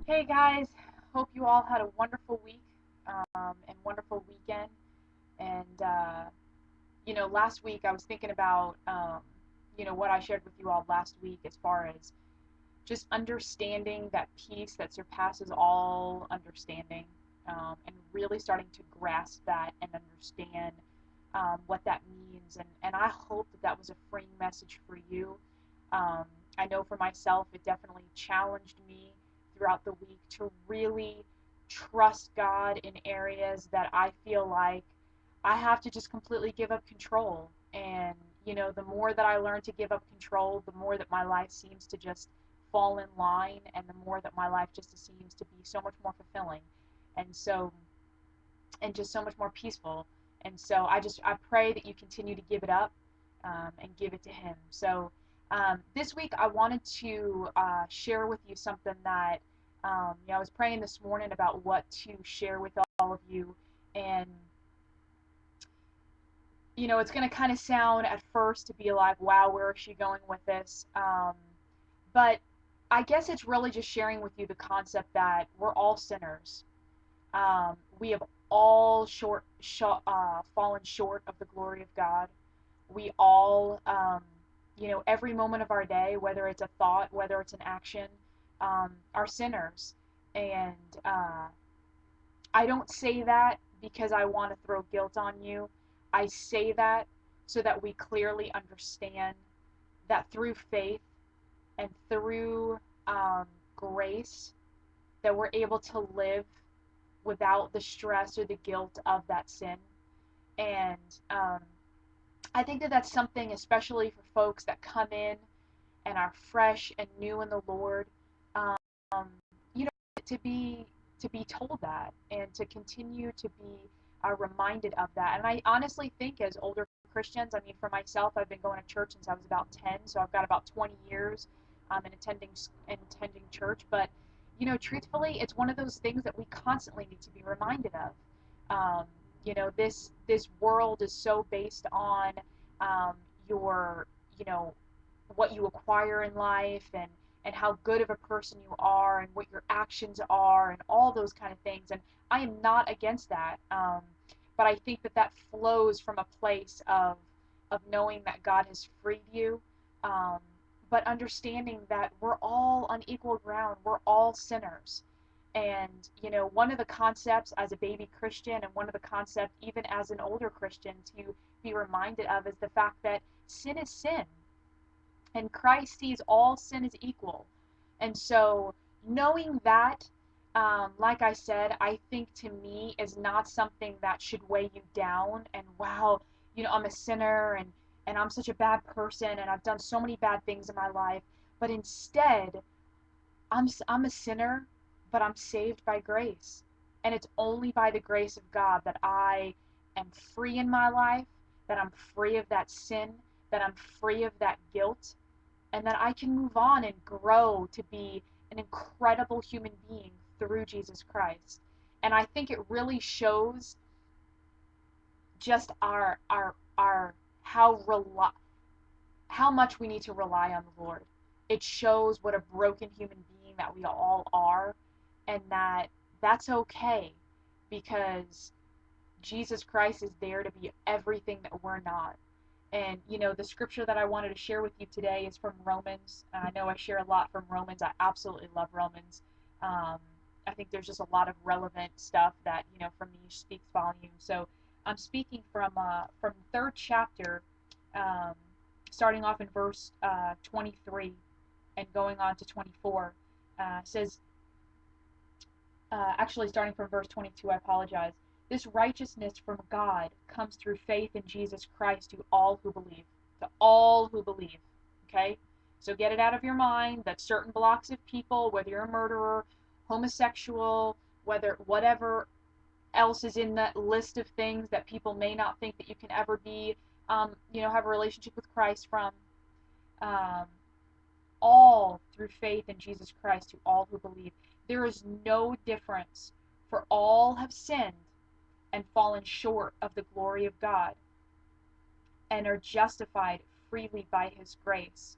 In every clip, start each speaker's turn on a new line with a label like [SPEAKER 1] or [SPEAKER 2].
[SPEAKER 1] Hey guys, hope you all had a wonderful week and wonderful weekend. And last week I was thinking about what I shared with you all last week as far as just understanding that peace that surpasses all understanding, and really starting to grasp that and understand what that means. And I hope that that was a freeing message for you. Um, I know for myself, it definitely challenged me throughout the week to really trust God in areas that I feel like I have to just completely give up control. And, the more that I learn to give up control, the more that my life seems to just fall in line, and the more that my life just seems to be so much more fulfilling. And just so much more peaceful. And so I pray that you continue to give it up, and give it to Him. So this week I wanted to share with you something that I was praying this morning about what to share with all of you. And it's going to kind of sound at first to be like, wow, where is she going with this? But I guess it's really just sharing with you the concept that we're all sinners. We have all fallen short of the glory of God. We all, every moment of our day, whether it's a thought, whether it's an action, are sinners. And I don't say that because I want to throw guilt on you. I say that so that we clearly understand that through faith and through um, grace, that we're able to live without the stress or the guilt of that sin. And I think that that's something, especially for folks that come in and are fresh and new in the Lord, um, you know, to be told that and to continue to be reminded of that. And I honestly think, as older Christians, I mean, for myself, I've been going to church since I was about 10, so I've got about 20 years in attending church. But truthfully, it's one of those things that we constantly need to be reminded of. This world is so based on um, your you know what you acquire in life, and how good of a person you are and what your actions are and all those kind of things. And I am not against that, but I think that that flows from a place of knowing that God has freed you, um, but understanding that we're all on equal ground. We're all sinners. And one of the concepts as a baby Christian, and one of the concepts even as an older Christian to be reminded of, is the fact that sin is sin, and Christ sees all sin as equal. And so, knowing that, like I said, I think to me is not something that should weigh you down. And wow, I'm a sinner, and I'm such a bad person, and I've done so many bad things in my life. But instead, I'm a sinner, but I'm saved by grace. And it's only by the grace of God that I am free in my life, that I'm free of that sin, that I'm free of that guilt, and that I can move on and grow to be an incredible human being through Jesus Christ. And I think it really shows just our how much we need to rely on the Lord. It shows what a broken human being that we all are, and that that's okay, because Jesus Christ is there to be everything that we're not. And the scripture that I wanted to share with you today is from Romans. I know I share a lot from Romans. I absolutely love Romans. Um, I think there's just a lot of relevant stuff that from me speaks volumes. So I'm speaking from the third chapter, um, starting off in verse 23 and going on to 24. Says, actually starting from verse 22, I apologize. This righteousness from God comes through faith in Jesus Christ to all who believe. To all who believe. Okay? So get it out of your mind that certain blocks of people, whether you're a murderer, homosexual, whether whatever else is in that list of things that people may not think that you can ever be, have a relationship with Christ from, um, all through faith in Jesus Christ to all who believe. There is no difference, for all have sinned and fallen short of the glory of God, and are justified freely by His grace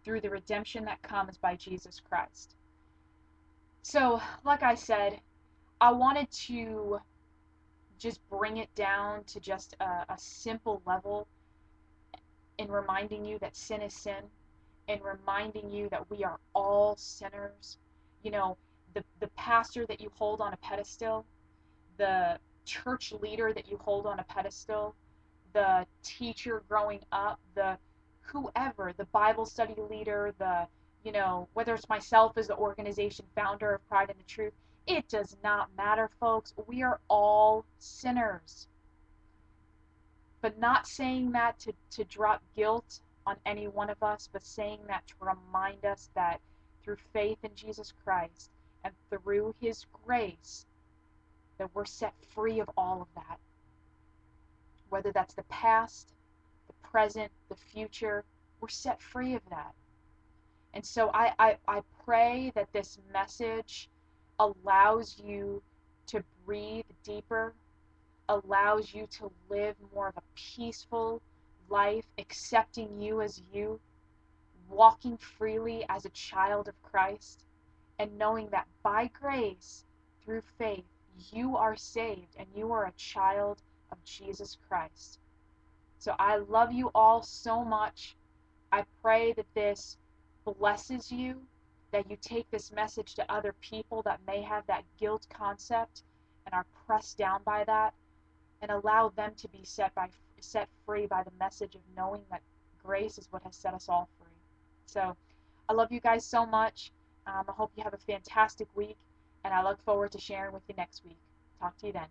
[SPEAKER 1] through the redemption that comes by Jesus Christ. So, like I said, I wanted to just bring it down to just a simple level in reminding you that sin is sin, in reminding you that we are all sinners. You know, the pastor that you hold on a pedestal, the church leader that you hold on a pedestal, the teacher growing up, the whoever, the Bible study leader, the, whether it's myself as the organization founder of Pride in the Truth, it does not matter, folks. We are all sinners. But not saying that to drop guilt on any one of us, but saying that to remind us that through faith in Jesus Christ and through his grace, that we're set free of all of that. Whether that's the past, the present, the future, we're set free of that. And so I pray that this message allows you to breathe deeper, allows you to live more of a peaceful life, accepting you as you, walking freely as a child of Christ, and knowing that by grace, through faith, you are saved and you are a child of Jesus Christ. So I love you all so much. I pray that this blesses you, that you take this message to other people that may have that guilt concept and are pressed down by that, and allow them to be set free by the message of knowing that grace is what has set us all free. So I love you guys so much. I hope you have a fantastic week, and I look forward to sharing with you next week. Talk to you then.